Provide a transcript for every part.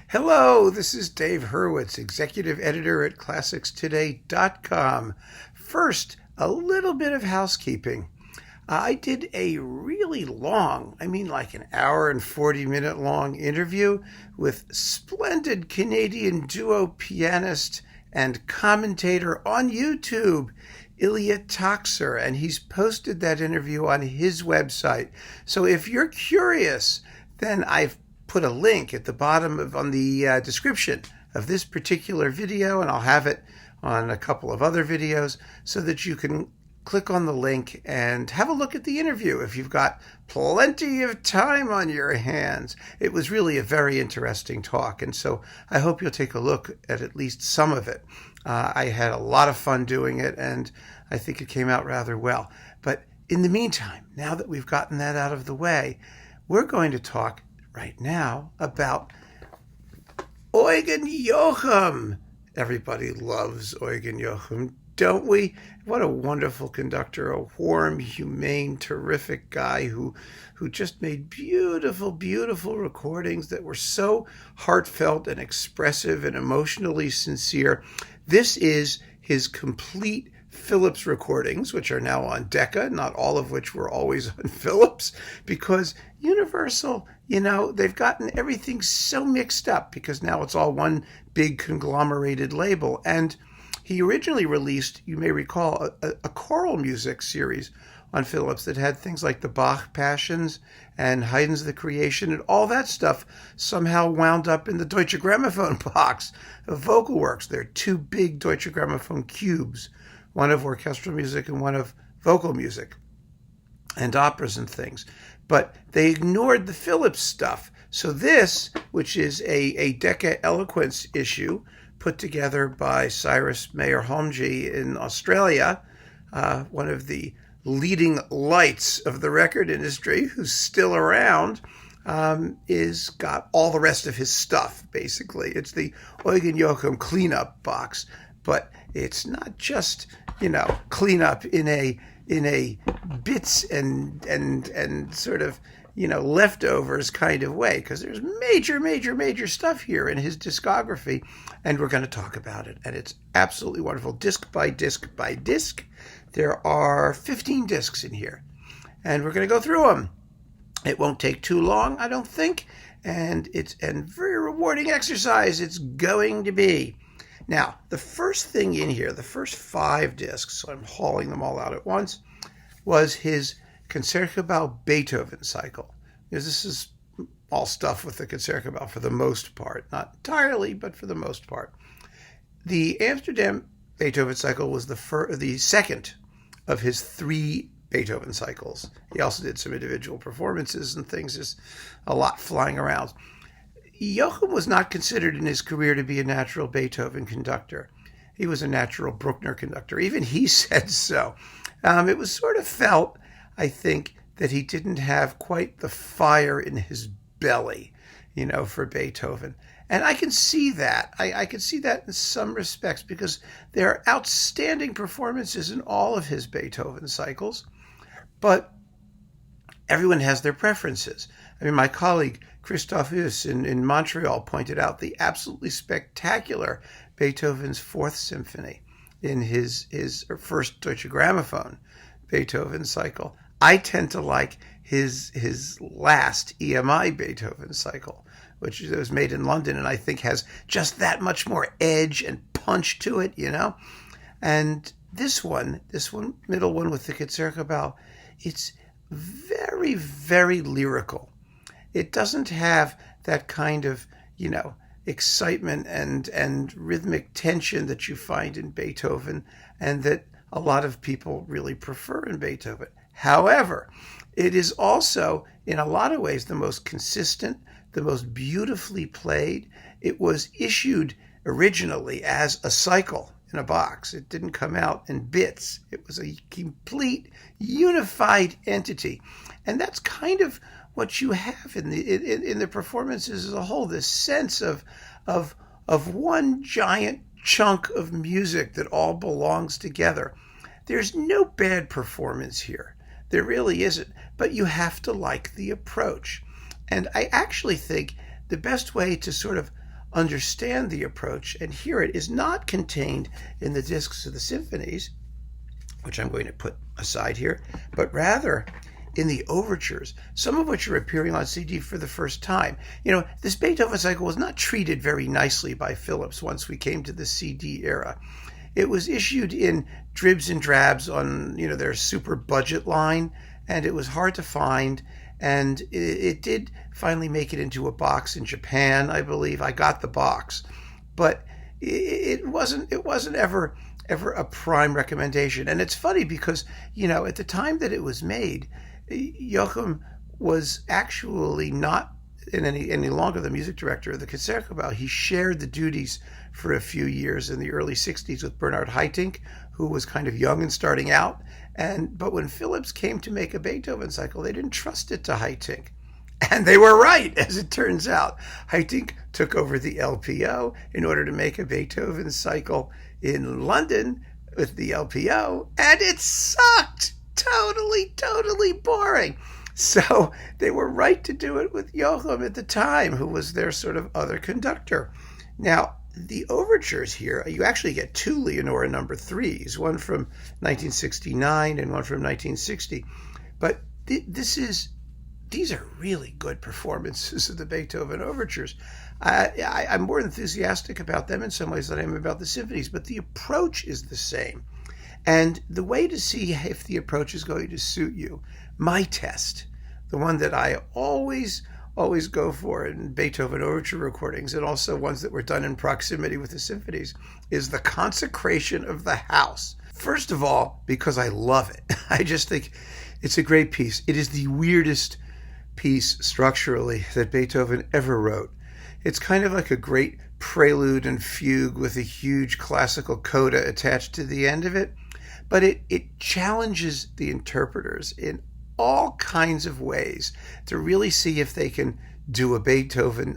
Hello, this is Dave Hurwitz, executive editor at ClassicsToday.com. First, a little bit of housekeeping. I did a really long, like an hour and 40-minute long interview with splendid Canadian duo pianist and commentator on YouTube, Ilya Toxer, and he's posted that interview on his website. So if you're curious, then I've put a link at the bottom on the description of this particular video, and I'll have it on a couple of other videos so that you can click on the link and have a look at the interview if you've got plenty of time on your hands. It was really a very interesting talk, and so I hope you'll take a look at least some of it. I had a lot of fun doing it, and I think it came out rather well. But in the meantime, now that we've gotten that out of the way, we're going to talk right now about Eugen Jochum. Everybody loves Eugen Jochum, don't we? What a wonderful conductor, a warm, humane, terrific guy who just made beautiful, beautiful recordings that were so heartfelt and expressive and emotionally sincere. This is his complete Philips recordings, which are now on Decca, not all of which were always on Philips, because Universal, they've gotten everything so mixed up because now it's all one big conglomerated label. And he originally released, you may recall, a choral music series on Philips that had things like the Bach Passions and Haydn's The Creation, and all that stuff somehow wound up in the Deutsche Grammophon box of vocal works. There are two big Deutsche Grammophon cubes, one of orchestral music and one of vocal music and operas and things. But they ignored the Philips stuff. So this, which is a Decca Eloquence issue put together by Cyrus Mayer-Holmgee in Australia, one of the leading lights of the record industry, who's still around, is got all the rest of his stuff, basically. It's the Eugen Jochum cleanup box, but it's not just, cleanup in a bits and sort of, leftovers kind of way, because there's major stuff here in his discography, and we're going to talk about it. And it's absolutely wonderful. Disc by disc by disc. There are 15 discs in here, and we're going to go through them. It won't take too long, I don't think, and it's a very rewarding exercise. It's going to be. Now, the first thing in here, the first 5 discs, so I'm hauling them all out at once, was his Concerto Beethoven Cycle. Because this is all stuff with the Concerto for the most part. Not entirely, but for the most part. The Amsterdam Beethoven Cycle was the second of his 3 Beethoven cycles. He also did some individual performances and things, just a lot flying around. Jochum was not considered in his career to be a natural Beethoven conductor. He was a natural Brookner conductor. Even he said so. It was sort of felt, I think, that he didn't have quite the fire in his belly, for Beethoven. And I can see that. I can see that in some respects, because there are outstanding performances in all of his Beethoven cycles, but everyone has their preferences. My colleague Christophe Huss in Montreal pointed out the absolutely spectacular Beethoven's Fourth Symphony in his first Deutsche Grammophon Beethoven cycle. I tend to like his last EMI Beethoven cycle, which was made in London, and I think has just that much more edge and punch to it, And this middle one with the Concerto, it's very, very lyrical. It doesn't have that kind of, excitement and rhythmic tension that you find in Beethoven, and that a lot of people really prefer in Beethoven. However, it is also, in a lot of ways, the most consistent, the most beautifully played. It was issued originally as a cycle in a box. It didn't come out in bits. It was a complete, unified entity. And that's kind of what you have in the performances as a whole, this sense of one giant chunk of music that all belongs together. There's no bad performance here. There really isn't. But you have to like the approach. And I actually think the best way to sort of understand the approach and hear it is not contained in the discs of the symphonies, which I'm going to put aside here, but rather in the overtures, some of which are appearing on CD for the first time. This Beethoven cycle was not treated very nicely by Philips once we came to the CD era. It was issued in dribs and drabs on, their super budget line, and it was hard to find. And it did finally make it into a box in Japan, I believe. I got the box, but it wasn't ever a prime recommendation. And it's funny because, at the time that it was made, Jochum was actually not any longer the music director of the Concerto. He shared the duties for a few years in the early 60s with Bernhard Haitink, who was kind of young and starting out. But when Philips came to make a Beethoven cycle, they didn't trust it to Haitink. And they were right, as it turns out. Haitink took over the LPO in order to make a Beethoven cycle in London with the LPO, and it sucked. Totally boring. So they were right to do it with Jochum at the time, who was their sort of other conductor. Now, the overtures here, you actually get two Leonora number 3s, one from 1969 and one from 1960. But these are really good performances of the Beethoven overtures. I'm more enthusiastic about them in some ways than I am about the symphonies, but the approach is the same. And the way to see if the approach is going to suit you, my test, the one that I always go for in Beethoven overture recordings, and also ones that were done in proximity with the symphonies, is the Consecration of the House. First of all, because I love it. I just think it's a great piece. It is the weirdest piece structurally that Beethoven ever wrote. It's kind of like a great prelude and fugue with a huge classical coda attached to the end of it. But it challenges the interpreters in all kinds of ways to really see if they can do a Beethoven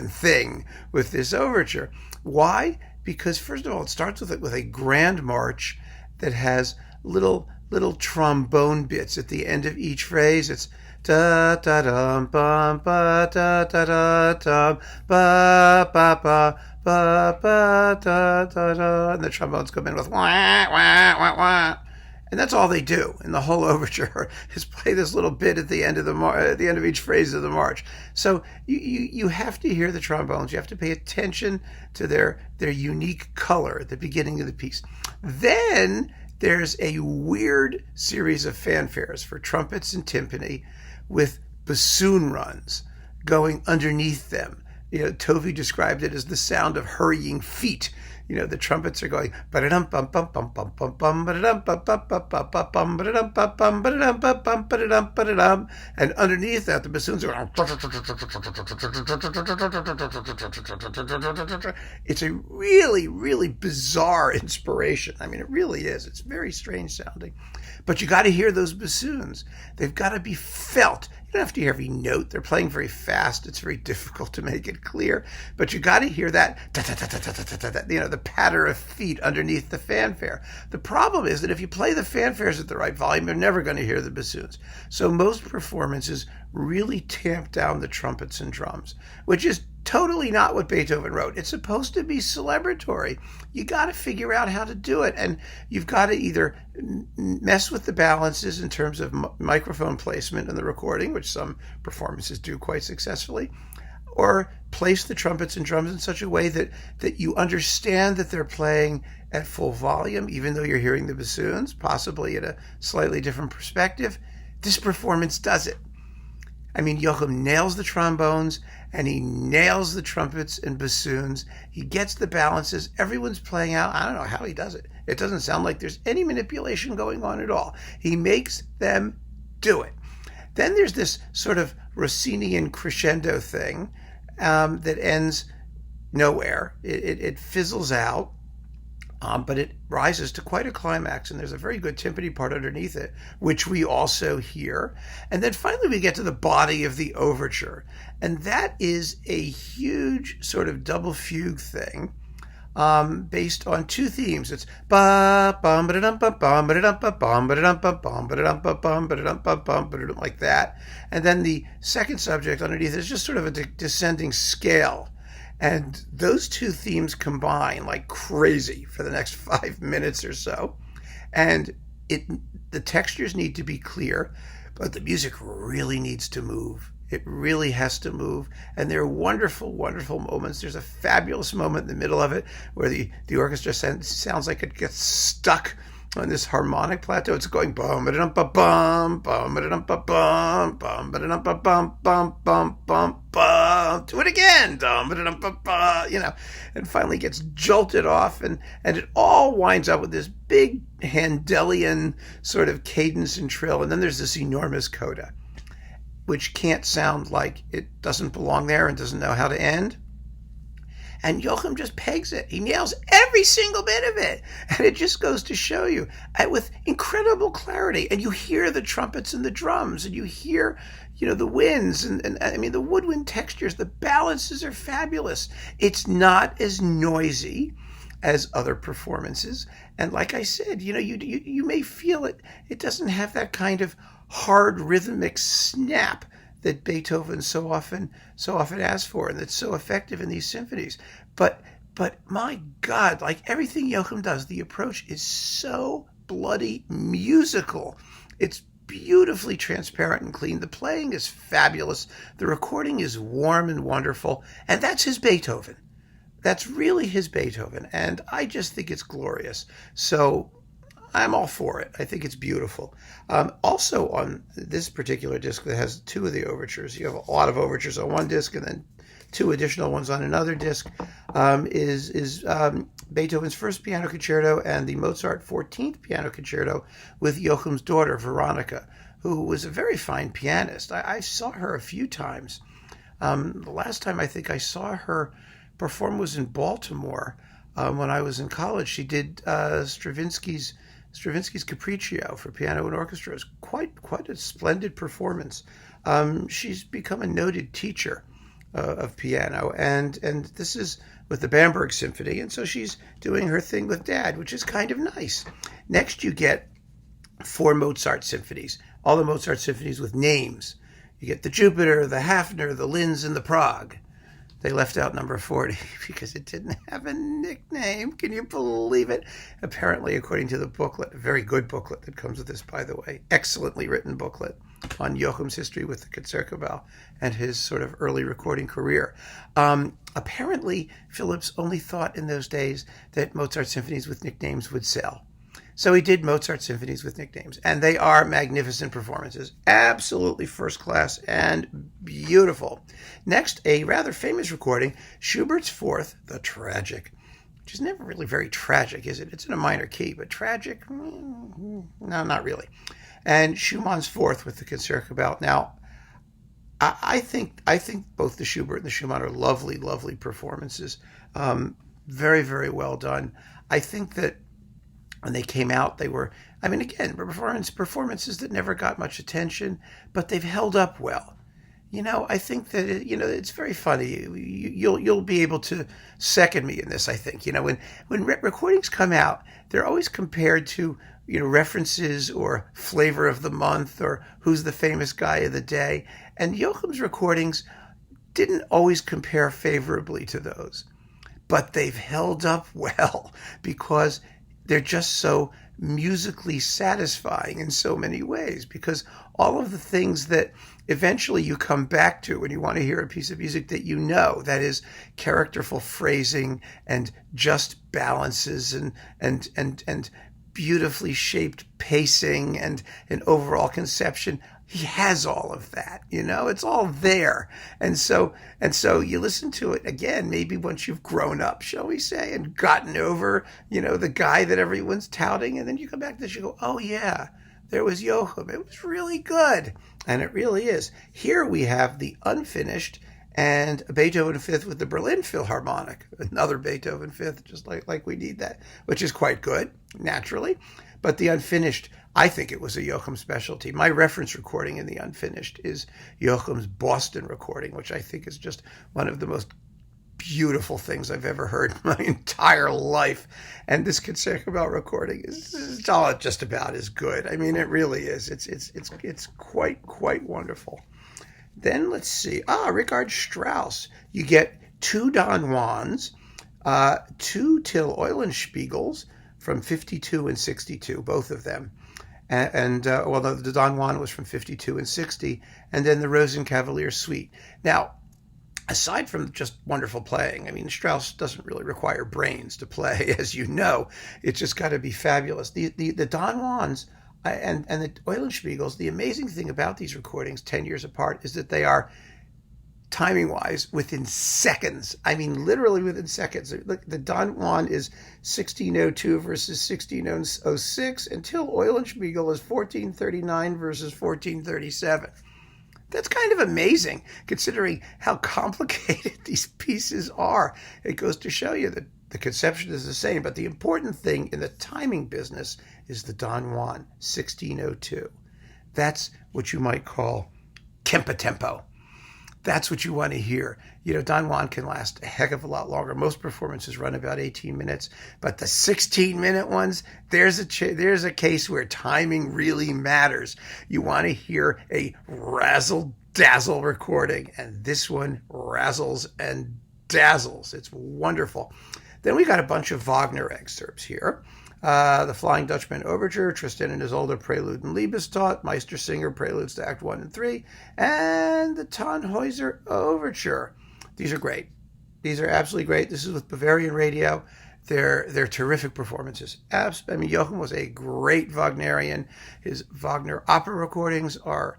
thing with this overture. Why? Because first of all, it starts with a grand march that has little trombone bits at the end of each phrase. It's da da dum bum ba da da da dum ba ba ba ba ba da da da, and the trombones come in with wah wah wah wah, and that's all they do in the whole overture is play this little bit at the end of at the end of each phrase of the march. So you have to hear the trombones. You have to pay attention to their unique color at the beginning of the piece. Then there's a weird series of fanfares for trumpets and timpani with bassoon runs going underneath them. Tovey described it as the sound of hurrying feet. The trumpets are going ba-da-dum bum bum bum bum bum bum ba-da-dum bum bum bum bum bum bum ba-da-dum bum bum ba-da-dum bum bum ba-da-dum ba-da-dum, and underneath that the bassoons are going. It's a really bizarre inspiration. I mean, it really is. It's very strange sounding, but you got to hear those bassoons. They've got to be felt. You don't have to hear every note. They're playing very fast. It's very difficult to make it clear, but you got to hear that, the patter of feet underneath the fanfare. The problem is that if you play the fanfares at the right volume, you're never going to hear the bassoons. So most performances really tamp down the trumpets and drums, which is totally not what Beethoven wrote. It's supposed to be celebratory. You got to figure out how to do it, and you've got to either mess with the balances in terms of microphone placement in the recording, which some performances do quite successfully, or place the trumpets and drums in such a way that you understand that they're playing at full volume, even though you're hearing the bassoons, possibly at a slightly different perspective. This performance does it. I mean, Jochum nails the trombones, and he nails the trumpets and bassoons. He gets the balances. Everyone's playing out. I don't know how he does it. It doesn't sound like there's any manipulation going on at all. He makes them do it. Then there's this sort of Rossinian crescendo thing that ends nowhere. It fizzles out. But it rises to quite a climax, and there's a very good timpani part underneath it, which we also hear. And then finally we get to the body of the overture, and that is a huge sort of double fugue thing based on two themes. It's ba bum ba dum ba bum ba dum ba bum ba dum ba bum ba dum ba bum ba dum ba bum ba like that. And then the second subject underneath is just sort of a descending scale. And those two themes combine like crazy for the next 5 minutes or so. And the textures need to be clear, but the music really needs to move. It really has to move. And there are wonderful, wonderful moments. There's a fabulous moment in the middle of it where the orchestra sounds like it gets stuck on this harmonic plateau. It's going bum ba dum ba bum bum ba dum ba bum bum ba dum ba bum bum bum bum bum. Do it again, dum ba dum ba ba. And finally gets jolted off, and it all winds up with this big Handelian sort of cadence and trill, and then there's this enormous coda, which can't sound like it doesn't belong there and doesn't know how to end. And Jochum just pegs it. He nails every single bit of it. And it just goes to show you with incredible clarity. And you hear the trumpets and the drums, and you hear, the winds and I mean, the woodwind textures, the balances are fabulous. It's not as noisy as other performances. And like I said, you may feel it. It doesn't have that kind of hard rhythmic snap that Beethoven so often asks for, and that's so effective in these symphonies. But my God, like everything Jochum does, the approach is so bloody musical. It's beautifully transparent and clean. The playing is fabulous. The recording is warm and wonderful. And that's his Beethoven. That's really his Beethoven. And I just think it's glorious. So I'm all for it. I think it's beautiful. Also on this particular disc that has two of the overtures, you have a lot of overtures on one disc and then two additional ones on another disc, is Beethoven's first piano concerto and the Mozart 14th piano concerto with Jochum's daughter, Veronica, who was a very fine pianist. I saw her a few times. The last time I think I saw her perform was in Baltimore when I was in college. She did Stravinsky's Capriccio for piano and orchestra. It's quite a splendid performance. She's become a noted teacher of piano, and this is with the Bamberg Symphony, and so she's doing her thing with Dad, which is kind of nice. Next, you get 4 Mozart symphonies, all the Mozart symphonies with names. You get the Jupiter, the Hafner, the Linz, and the Prague. They left out number 40 because it didn't have a nickname. Can you believe it? Apparently, according to the booklet, a very good booklet that comes with this, by the way, excellently written booklet on Jochum's history with the Concerto and his sort of early recording career. Apparently, Phillips only thought in those days that Mozart symphonies with nicknames would sell. So he did Mozart symphonies with nicknames, and they are magnificent performances, absolutely first class and beautiful. Next, a rather famous recording, Schubert's Fourth, the Tragic, which is never really very tragic, is it? It's in a minor key, but tragic? No, not really. And Schumann's Fourth with the Concerto. Now, I think both the Schubert and the Schumann are lovely, lovely performances. Very, very well done. I think that when they came out, they were, again, performances that never got much attention, but they've held up well. I think that, it's very funny. You'll be able to second me in this, I think. When recordings come out, they're always compared to, references or flavor of the month or who's the famous guy of the day. And Jochum's recordings didn't always compare favorably to those, but they've held up well because they're just so musically satisfying in so many ways, because all of the things that eventually you come back to when you want to hear a piece of music that that is characterful phrasing and just balances and beautifully shaped pacing and an overall conception. He has all of that, it's all there. And so you listen to it again, maybe once you've grown up, shall we say, and gotten over, the guy that everyone's touting. And then you come back to this, you go, oh yeah, there was Jochum. It was really good. And it really is. Here we have the unfinished and Beethoven Fifth with the Berlin Philharmonic, another Beethoven Fifth, just like we need that, which is quite good, naturally. But the unfinished, I think it was a Jochum specialty. My reference recording in the unfinished is Jochum's Boston recording, which I think is just one of the most beautiful things I've ever heard in my entire life. And this Concerto recording is all just about as good. It really is. It's quite wonderful. Then let's see. Rickard Strauss. You get two Don Juans, two Till Eulenspiegels from 52 and 62, both of them. Well, the Don Juan was from 52 and 60, and then the Rosenkavalier Suite. Now, aside from just wonderful playing, I mean, Strauss doesn't really require brains to play, as you know. It's just got to be fabulous. The Don Juans and the Eulenspiegels, the amazing thing about these recordings 10 years apart is that they are, timing-wise, within seconds. I mean, literally within seconds. Look, the Don Juan is 1602 versus 1606, until Eulenspiegel is 1439 versus 1437. That's kind of amazing, considering how complicated these pieces are. It goes to show you that the conception is the same, but the important thing in the timing business is the Don Juan, 1602. That's what you might call Kempa tempo. That's what you want to hear. You know, Don Juan can last a heck of a lot longer. Most performances run about 18 minutes, but the 16-minute ones, there's a case where timing really matters. You want to hear a razzle-dazzle recording, and this one razzles and dazzles. It's wonderful. Then we got a bunch of Wagner excerpts here. The Flying Dutchman Overture, Tristan and Isolde Prelude and Liebestod, Meistersinger Preludes to Act 1 and 3, and the Tannhäuser Overture. These are great. These are absolutely great. This is with Bavarian Radio. They're terrific performances. I mean, Jochum was a great Wagnerian. His Wagner opera recordings are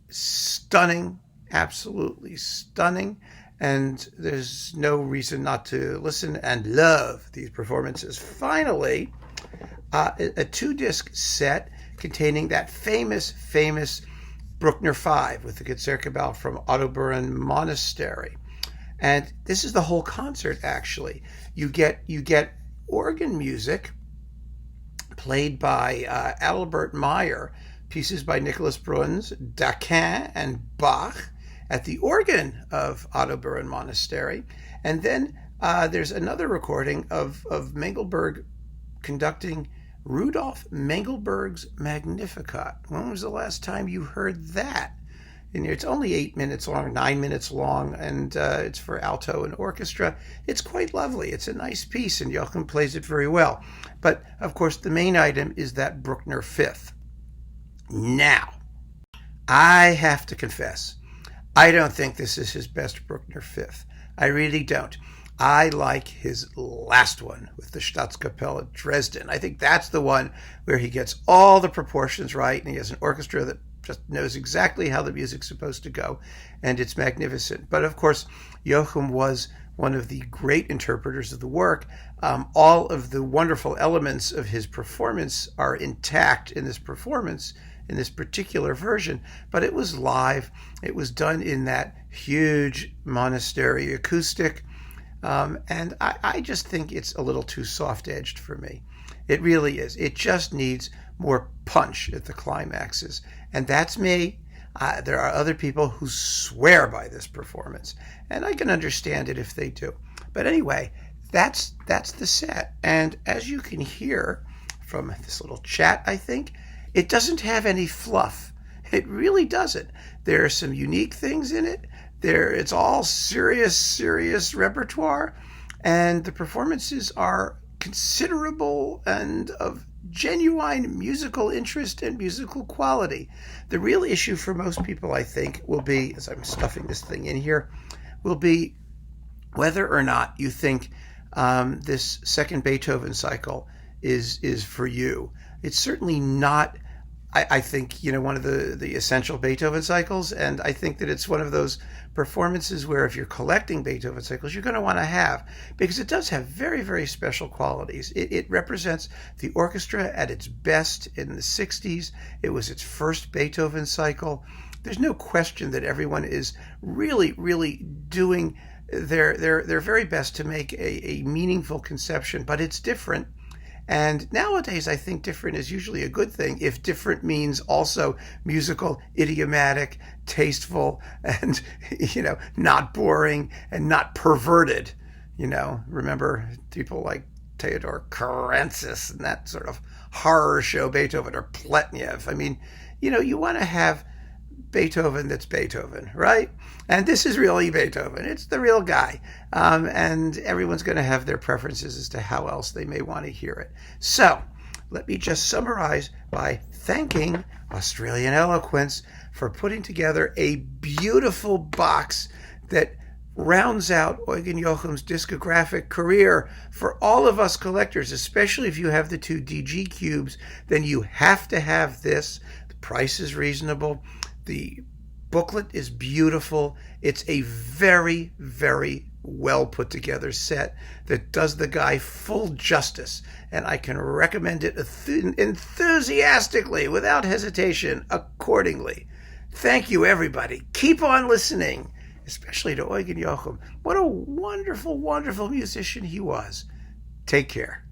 stunning, absolutely stunning. And there's no reason not to listen and love these performances. Finally, a two-disc set containing that famous Brookner Five with the Concertgebouw from Ottobrunn Monastery. And this is the whole concert, actually. You get organ music played by Adalbert Meyer, pieces by Nicholas Bruns, Daquin, and Bach, at the organ of Ottobrunn Monastery. And then there's another recording of Mengelberg conducting Rudolf Mengelberg's Magnificat. When was the last time you heard that? And it's only 8 minutes long, 9 minutes long, and it's for alto and orchestra. It's quite lovely. It's a nice piece, and Jochum plays it very well. But, of course, the main item is that Brookner Fifth. Now, I have to confess, I don't think this is his best Brookner Fifth. I really don't. I like his last one with the Staatskapelle at Dresden. I think that's the one where he gets all the proportions right, and he has an orchestra that just knows exactly how the music's supposed to go, and it's magnificent. But of course, Jochum was one of the great interpreters of the work. All of the wonderful elements of his performance are intact in this performance, in this particular version, but it was live. It was done in that huge monastery acoustic, and I just think it's a little too soft-edged for me. It really is. It just needs more punch at the climaxes, and that's me. There are other people who swear by this performance, and I can understand it if they do. But anyway, that's the set, and as you can hear from this little chat, I think, it doesn't have any fluff. It really doesn't. There are some unique things in it. It's all serious repertoire, and the performances are considerable and of genuine musical interest and musical quality. The real issue for most people, I think, will be, as I'm stuffing this thing in here, will be whether or not you think this second Beethoven cycle is for you. It's certainly not, I think, one of the essential Beethoven cycles, and I think that it's one of those performances where if you're collecting Beethoven cycles, you're going to want to have, because it does have very special qualities. It represents the orchestra at its best in the 60s. It was its first Beethoven cycle. There's no question that everyone is really doing their very best to make a meaningful conception, but it's different. And nowadays, I think different is usually a good thing if different means also musical, idiomatic, tasteful, and, not boring and not perverted. Remember people like Theodor Karensis and that sort of horror show Beethoven, or Pletnev. I mean, you want to have Beethoven that's Beethoven, right? And this is really Beethoven. It's the real guy. And everyone's going to have their preferences as to how else they may want to hear it. So let me just summarize by thanking Australian Eloquence for putting together a beautiful box that rounds out Eugen Jochum's discographic career for all of us collectors, especially if you have the two DG cubes. Then you have to have this. The price is reasonable. The booklet is beautiful. It's a very, very well put together set that does the guy full justice, and I can recommend it enthusiastically, without hesitation, accordingly. Thank you, everybody. Keep on listening, especially to Eugen Jochum. What a wonderful, wonderful musician he was. Take care.